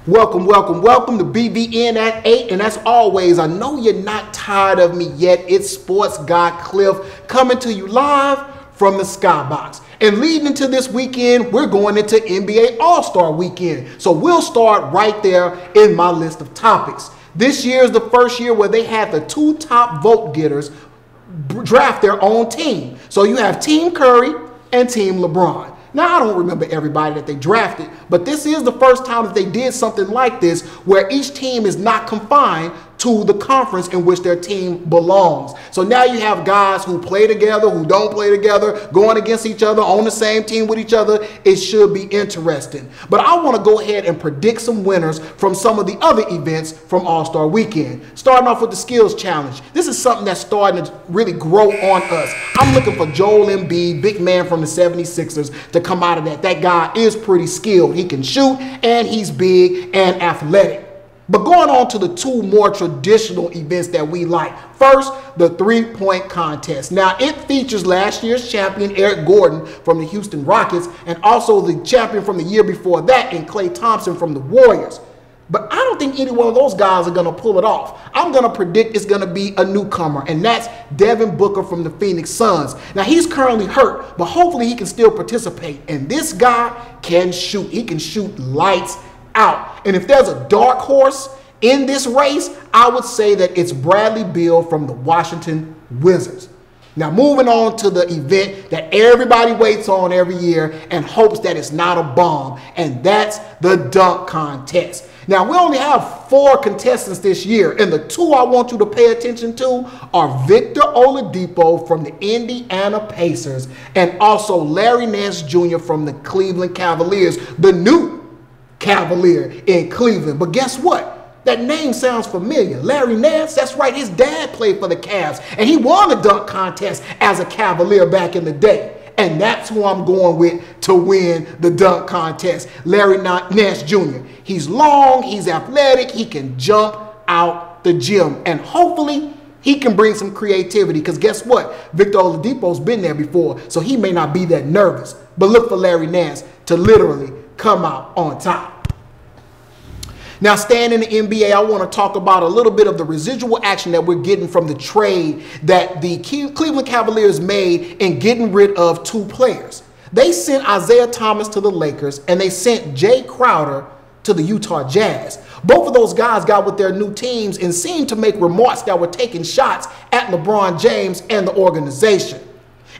Welcome, welcome, welcome to BBN at 8. And as always, I know you're not tired of me yet. It's Sports Guy Clif coming to you live from the Skybox. And leading into this weekend, we're going into NBA Allstar Weekend. So we'll start right there in my list of topics. This year is the first year where they had the two top vote getters draft their own team. So you have Team Curry and Team LeBron. Now, I don't remember everybody that they drafted, but this is the first time that they did something like this where each team is not confined to the conference in which their team belongs. So now you have guys who play together, who don't play together, going against each other, on the same team with each other. It should be interesting. But I want to go ahead and predict some winners from some of the other events from All-Star Weekend. Starting off with the Skills Challenge. This is something that's starting to really grow on us. I'm looking for Joel Embiid, big man from the 76ers, to come out of that. That guy is pretty skilled. He can shoot, and he's big and athletic. But going on to the two more traditional events that we like. First, the three-point contest. Now, it features last year's champion Eric Gordon from the Houston Rockets and also the champion from the year before that in Klay Thompson from the Warriors. But I don't think any one of those guys are going to pull it off. I'm going to predict it's going to be a newcomer, and that's Devin Booker from the Phoenix Suns. Now, he's currently hurt, but hopefully he can still participate. And this guy can shoot. He can shoot lights out. And if there's a dark horse in this race, I would say that it's Bradley Beal from the Washington Wizards. Now, moving on to the event that everybody waits on every year and hopes that it's not a bomb, and that's the dunk contest. Now, we only have 4 contestants this year, and the 2 I want you to pay attention to are Victor Oladipo from the Indiana Pacers and also Larry Nance Jr. from the Cleveland Cavaliers, the new Cavalier in Cleveland. But guess what? That name sounds familiar. Larry Nance, that's right, his dad played for the Cavs, and he won the dunk contest as a Cavalier back in the day. And that's who I'm going with to win the dunk contest, Larry Nance Jr. He's long, he's athletic, he can jump out the gym, and hopefully he can bring some creativity, because guess what? Victor Oladipo's been there before, so he may not be that nervous. But look for Larry Nance to literally come out on top. Now, staying in the NBA, I want to talk about a little bit of the residual action that we're getting from the trade that the Cleveland Cavaliers made in getting rid of 2 players. They sent Isaiah Thomas to the Lakers, and they sent Jay Crowder to the Utah Jazz. Both of those guys got with their new teams and seemed to make remarks that were taking shots at LeBron James and the organization.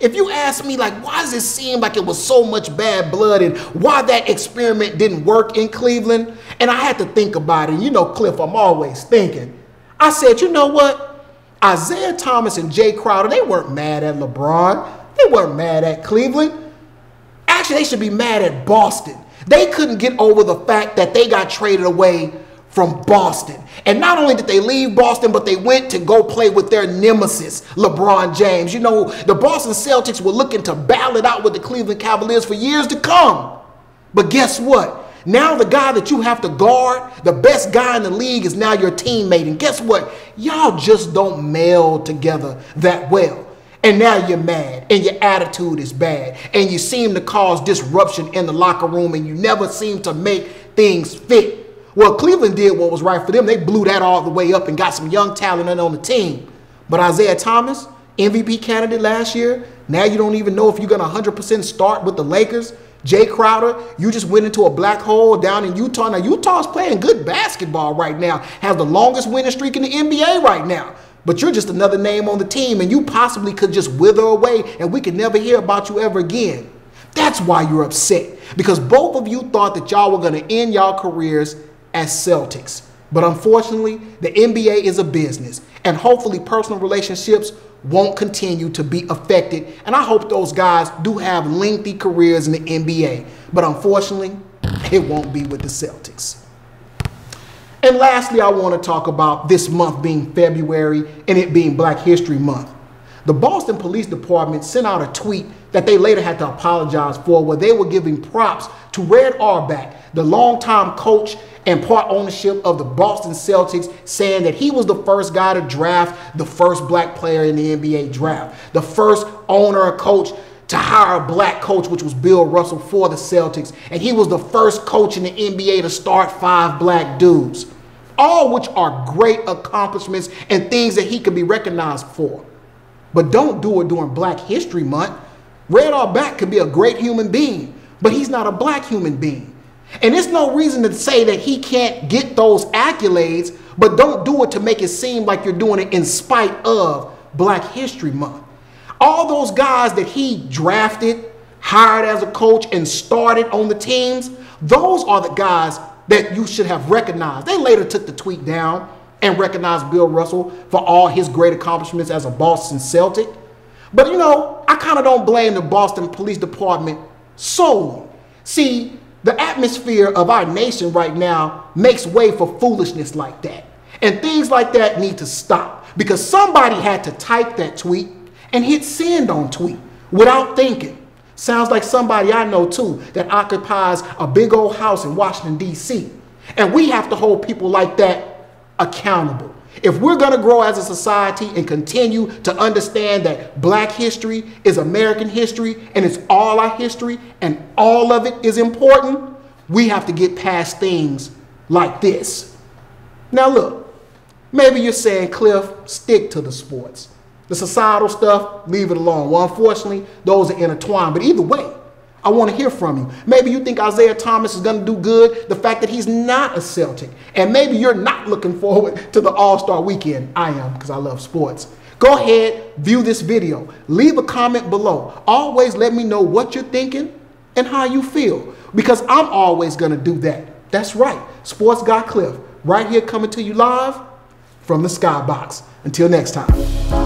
If you ask me, like, why does it seem like it was so much bad blood and why that experiment didn't work in Cleveland? And I had to think about it. You know, Cliff, I'm always thinking. I said, you know what? Isaiah Thomas and Jay Crowder, they weren't mad at LeBron. They weren't mad at Cleveland. Actually, they should be mad at Boston. They couldn't get over the fact that they got traded away from Boston. And not only did they leave Boston, but they went to go play with their nemesis, LeBron James. You know, the Boston Celtics were looking to battle it out with the Cleveland Cavaliers for years to come. But guess what? Now the guy that you have to guard, the best guy in the league, is now your teammate. And guess what? Y'all just don't meld together that well. And now you're mad, and your attitude is bad, and you seem to cause disruption in the locker room, and you never seem to make things fit. Well, Cleveland did what was right for them. They blew that all the way up and got some young talent on the team. But Isaiah Thomas, MVP candidate last year, now you don't even know if you're going to 100% start with the Lakers. Jay Crowder, you just went into a black hole down in Utah. Now, Utah's playing good basketball right now, has the longest winning streak in the NBA right now. But you're just another name on the team, and you possibly could just wither away, and we could never hear about you ever again. That's why you're upset, because both of you thought that y'all were going to end y'all careers as Celtics. But unfortunately, the NBA is a business, and hopefully personal relationships won't continue to be affected. And I hope those guys do have lengthy careers in the NBA. But unfortunately, it won't be with the Celtics. And lastly, I want to talk about this month being February and it being Black History Month. The Boston Police Department sent out a tweet that they later had to apologize for, where they were giving props to Red Auerbach, the longtime coach and part ownership of the Boston Celtics, saying that he was the first guy to draft the first black player in the NBA draft, the first owner or coach to hire a black coach, which was Bill Russell, for the Celtics. And he was the first coach in the NBA to start 5 black dudes. All which are great accomplishments and things that he could be recognized for. But don't do it during Black History Month. Red Auerbach could be a great human being, but he's not a black human being. And there's no reason to say that he can't get those accolades, but don't do it to make it seem like you're doing it in spite of Black History Month. All those guys that he drafted, hired as a coach, and started on the teams, those are the guys that you should have recognized. They later took the tweet down and recognized Bill Russell for all his great accomplishments as a Boston Celtic. But you know, I kind of don't blame the Boston Police Department solely. See, the atmosphere of our nation right now makes way for foolishness like that. And things like that need to stop, because somebody had to type that tweet and hit send on tweet without thinking. Sounds like somebody I know too that occupies a big old house in Washington, D.C. And we have to hold people like that accountable. If we're going to grow as a society and continue to understand that Black history is American history and it's all our history and all of it is important, we have to get past things like this. Now look, maybe you're saying, Cliff, stick to the sports. The societal stuff, leave it alone. Well, unfortunately, those are intertwined. But either way, I want to hear from you. Maybe you think Isaiah Thomas is going to do good, the fact that he's not a Celtic. And maybe you're not looking forward to the Allstar Weekend. I am, because I love sports. Go ahead, view this video. Leave a comment below. Always let me know what you're thinking and how you feel, because I'm always going to do that. That's right. Sports Guy Clif, right here coming to you live from the Skybox. Until next time.